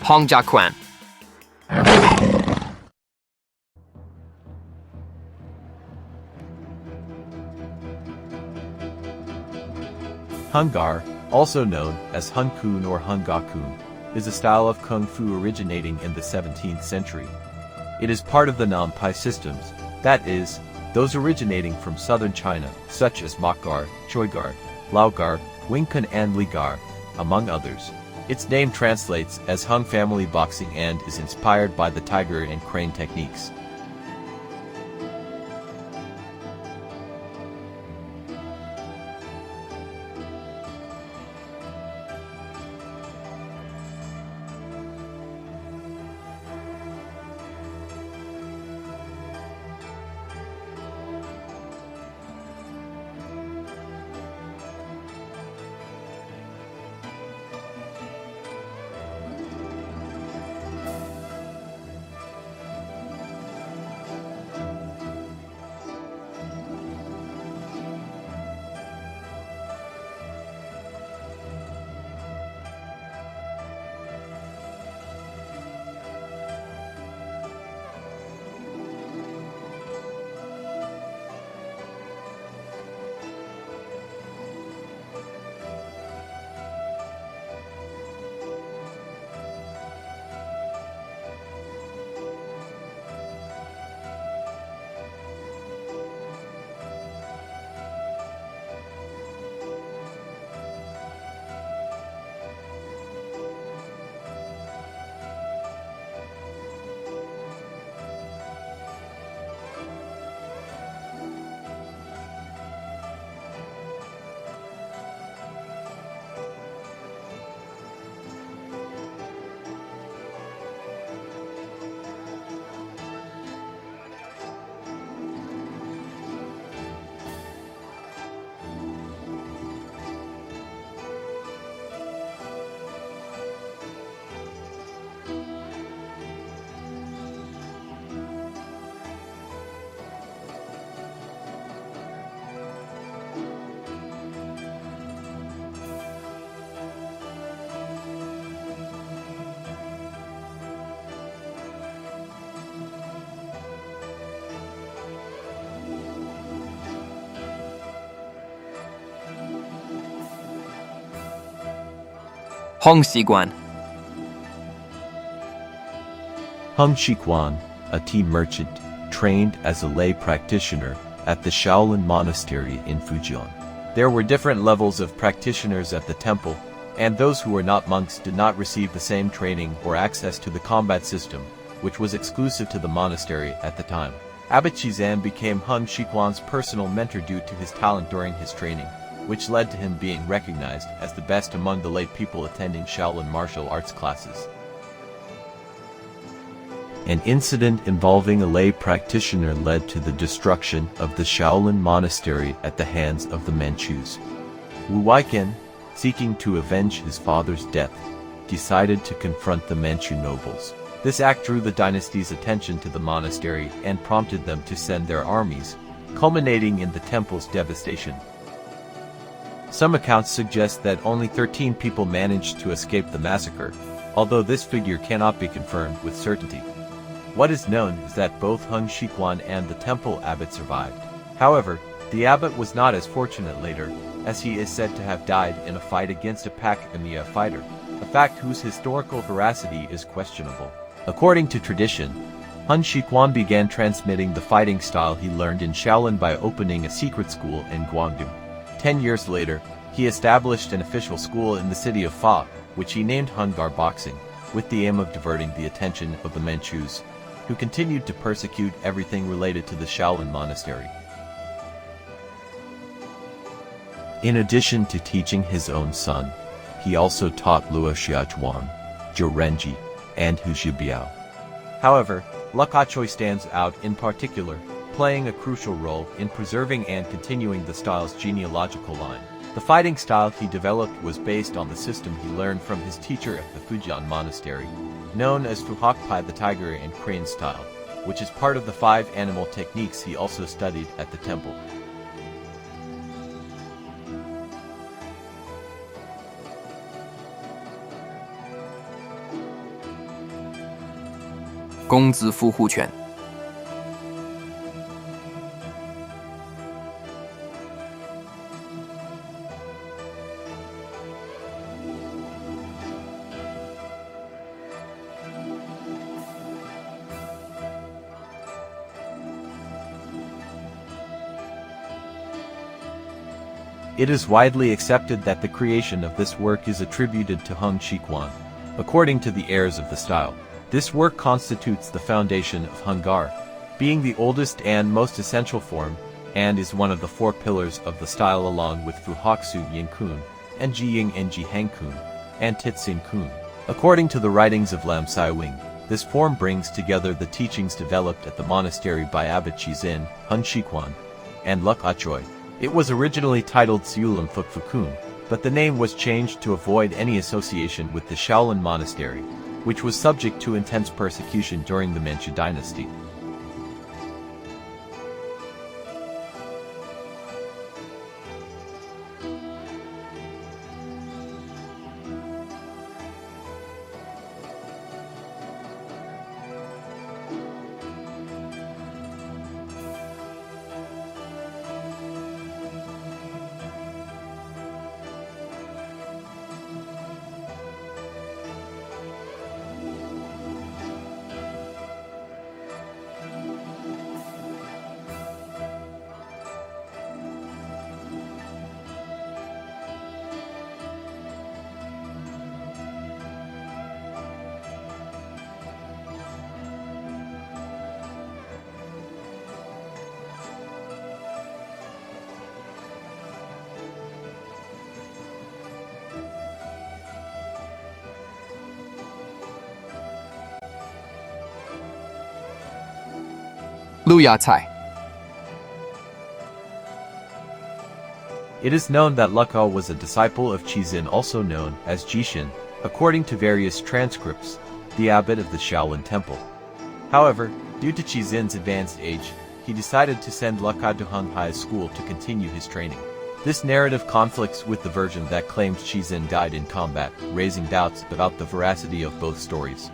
Hung Gar. Hung Gar, also known as Hung-kun or Hung-ga-kun, is a style of kung fu originating in the 17th century. It is part of the Nampai systems, that is, those originating from southern China, such as Mok Gar, Choi Gar, Lao Gar, Wing Kun and Li Gar, among others. Its name translates as Hung family boxing and is inspired by the tiger and crane techniques. Hung Xiguan. Hung Shiguan, a tea merchant, trained as a lay practitioner at the Shaolin Monastery in Fujian. There were different levels of practitioners at the temple, and those who were not monks did not receive the same training or access to the combat system, which was exclusive to the monastery at the time. Abbot Chizan became Hung Shiguan's personal mentor due to his talent during his training, which led to him being recognized as the best among the lay people attending Shaolin martial arts classes. An incident involving a lay practitioner led to the destruction of the Shaolin monastery at the hands of the Manchus. Wu Weiqian, seeking to avenge his father's death, decided to confront the Manchu nobles. This act drew the dynasty's attention to the monastery and prompted them to send their armies, culminating in the temple's devastation. Some accounts suggest that only 13 people managed to escape the massacre, although this figure cannot be confirmed with certainty. What is known is that both Hung Shiguan and the temple abbot survived. However, the abbot was not as fortunate later, as he is said to have died in a fight against a Pak-Emiya fighter, a fact whose historical veracity is questionable. According to tradition, Hung Shiguan began transmitting the fighting style he learned in Shaolin by opening a secret school in Guangdong. 10 years later, he established an official school in the city of Fa, which he named Hung Gar Boxing, with the aim of diverting the attention of the Manchus, who continued to persecute everything related to the Shaolin monastery. In addition to teaching his own son, he also taught Luo Xiaozhuang, Zhou Renji, and Hu Zhibiao. However, Ah-choy stands out in particular, playing a crucial role in preserving and continuing the style's genealogical line. The fighting style he developed was based on the system he learned from his teacher at the Fujian Monastery, known as Fuhakpai the Tiger and Crane style, which is part of the 5 animal techniques he also studied at the temple. 公资夫护权。It is widely accepted that the creation of this work is attributed to Hung Gar. According to the heirs of the style, this work constitutes the foundation of Hung Gar, being the oldest and most essential form, and is one of the four pillars of the style along with Fuhaksu Yin-kun, and Ji-ying and Ji-hang-kun, and Titsin-kun. According to the writings of Lam Sai-wing, this form brings together the teachings developed at the monastery by Abbot Chizin, Hung Gar, and Ah-choy. It was originally titled Shaolin Fook, but the name was changed to avoid any association with the Shaolin monastery, which was subject to intense persecution during the Manchu dynasty. Luyacai. It is known that Luka was a disciple of Chizin, also known as Jishin, according to various transcripts, the abbot of the Shaolin temple. However, due to Chizin's advanced age, he decided to send Luka to Hung High School to continue his training. This narrative conflicts with the version that claims Chizin died in combat, raising doubts about the veracity of both stories.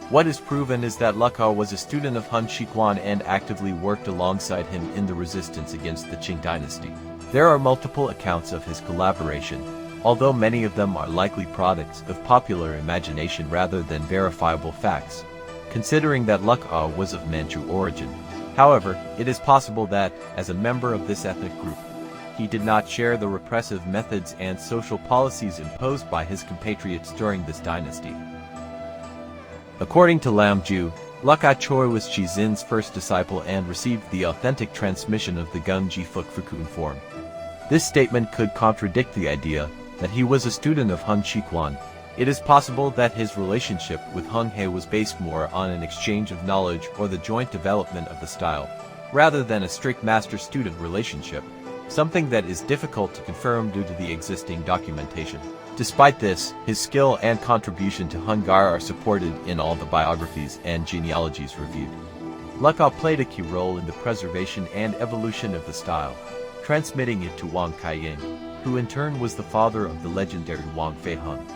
What is proven is that Luka was a student of Hung Gar and actively worked alongside him in the resistance against the Qing dynasty. There are multiple accounts of his collaboration, although many of them are likely products of popular imagination rather than verifiable facts, considering that Luka was of Manchu origin. However, it is possible that, as a member of this ethnic group, he did not share the repressive methods and social policies imposed by his compatriots during this dynasty. According to Lam Ju, Ah-choy was Chizin's first disciple and received the authentic transmission of the Gunji Fook form. This statement could contradict the idea that he was a student of Hung Gar. It is possible that his relationship with Hung He was based more on an exchange of knowledge or the joint development of the style, rather than a strict master-student relationship, something that is difficult to confirm due to the existing documentation. Despite this, his skill and contribution to Hung Gar are supported in all the biographies and genealogies reviewed. Luka played a key role in the preservation and evolution of the style, transmitting it to Wong Kei-ying, who in turn was the father of the legendary Wong Fei-hung.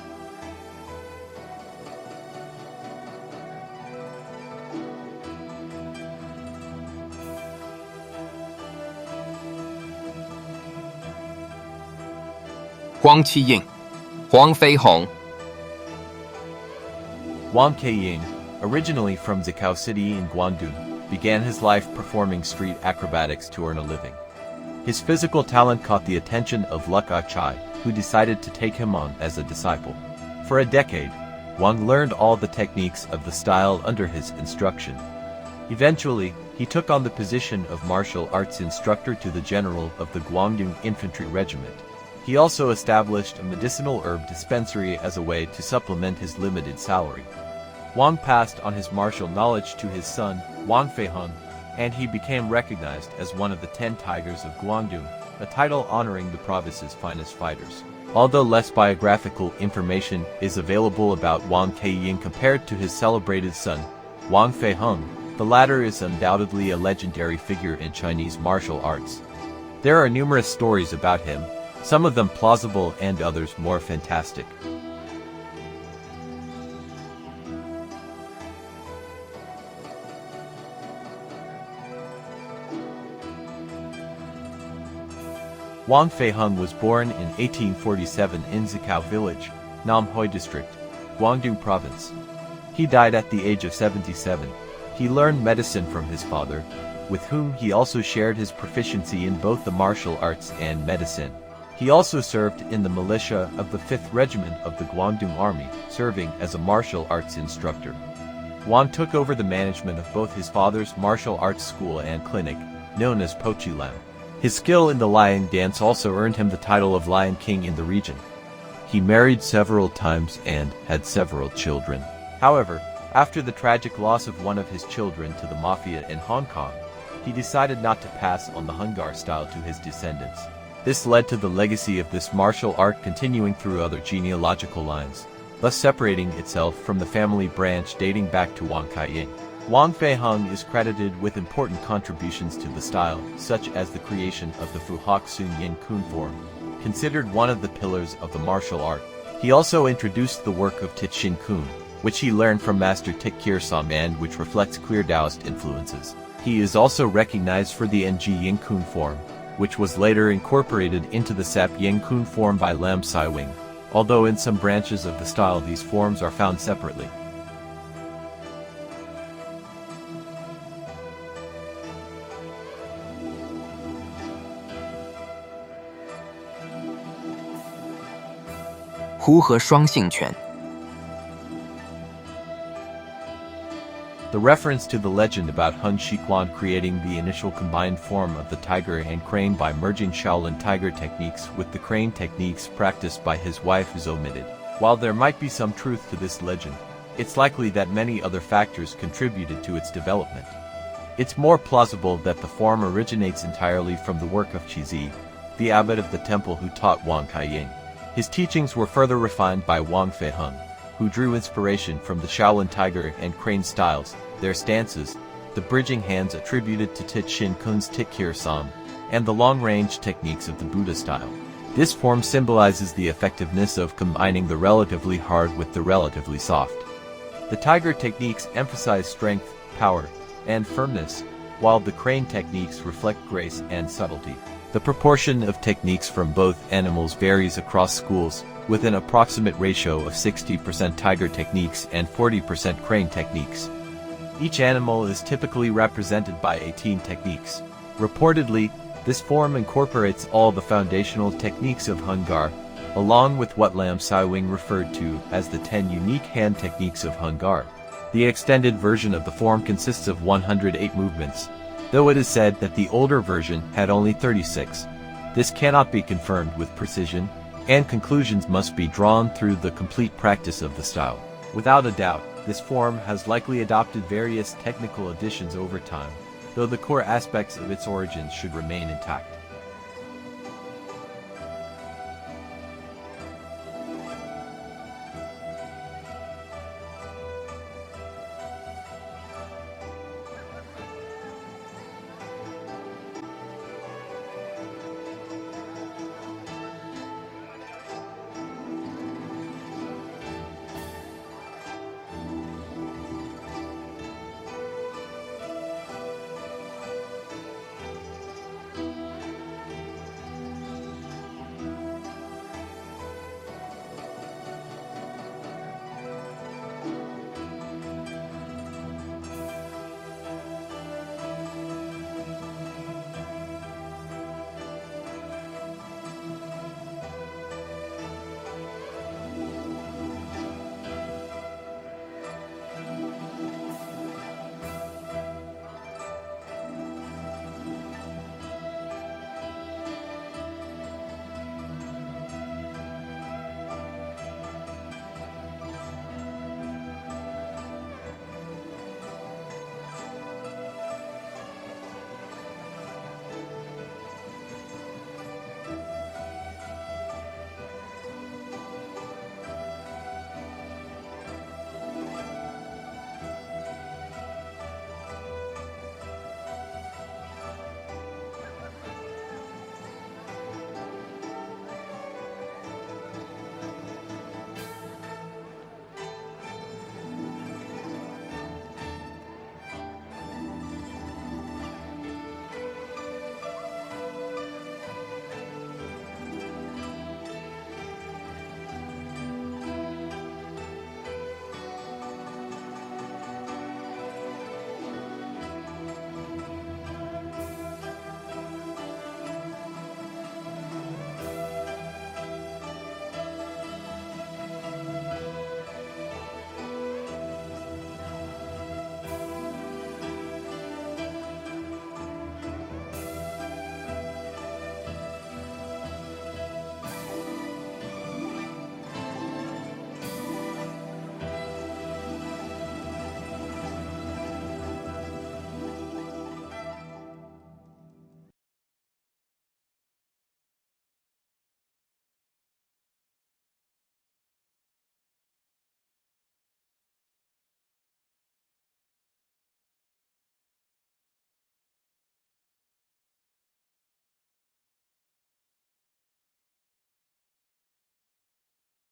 Wang Qi-ying, Wong Fei-hung. Wong Kei-ying, originally from Zikao City in Guangdong, began his life performing street acrobatics to earn a living. His physical talent caught the attention of Ah-choy, who decided to take him on as a disciple. For a decade, Wong learned all the techniques of the style under his instruction. Eventually, he took on the position of martial arts instructor to the general of the Guangdong Infantry Regiment. He also established a medicinal herb dispensary as a way to supplement his limited salary. Wong passed on his martial knowledge to his son, Wong Fei-hung, and he became recognized as one of the 10 Tigers of Guangdong, a title honoring the province's finest fighters. Although less biographical information is available about Wong Kei-ying compared to his celebrated son, Wong Fei-hung, the latter is undoubtedly a legendary figure in Chinese martial arts. There are numerous stories about him, some of them plausible and others more fantastic. Fei-hung was born in 1847 in Zikao Village, Namhoi District, Guangdong Province. He died at the age of 77. He learned medicine from his father, with whom he also shared his proficiency in both the martial arts and medicine. He also served in the militia of the 5th Regiment of the Guangdong Army, serving as a martial arts instructor. Wong took over the management of both his father's martial arts school and clinic, known as Pochilam. His skill in the lion dance also earned him the title of Lion King in the region. He married several times and had several children. However, after the tragic loss of one of his children to the mafia in Hong Kong, he decided not to pass on the Hung Gar style to his descendants. This led to the legacy of this martial art continuing through other genealogical lines, thus separating itself from the family branch dating back to Wong Kei-ying. Wong Fei-hung is credited with important contributions to the style, such as the creation of the Fook Sun Yin Kun form, considered one of the pillars of the martial art. He also introduced the work of Tit Shin Kun, which he learned from Master Tit Kir Sam and which reflects clear Taoist influences. He is also recognized for the Ng Yin Kun form, which was later incorporated into the Sap Yin Kun form by Lam Sai-wing, although in some branches of the style these forms are found separately. Hu 和双性拳 The reference to the legend about Hun Shiquan creating the initial combined form of the tiger and crane by merging Shaolin tiger techniques with the crane techniques practiced by his wife is omitted. While there might be some truth to this legend, it's likely that many other factors contributed to its development. It's more plausible that the form originates entirely from the work of Qizi, the abbot of the temple who taught Wong Kei-ying. His teachings were further refined by Wong Fei-hung, who drew inspiration from the Shaolin tiger and crane styles, their stances, the bridging hands attributed to Tit Shin Kun's Tit Kir Sam, and the long-range techniques of the Buddha style. This form symbolizes the effectiveness of combining the relatively hard with the relatively soft. The tiger techniques emphasize strength, power, and firmness, while the crane techniques reflect grace and subtlety. The proportion of techniques from both animals varies across schools, with an approximate ratio of 60% tiger techniques and 40% crane techniques. Each animal is typically represented by 18 techniques. Reportedly, this form incorporates all the foundational techniques of Hung Gar, along with what Lam Sai-wing referred to as the 10 unique hand techniques of Hung Gar. The extended version of the form consists of 108 movements, though it is said that the older version had only 36. This cannot be confirmed with precision, and conclusions must be drawn through the complete practice of the style. Without a doubt, this form has likely adopted various technical additions over time, though the core aspects of its origins should remain intact.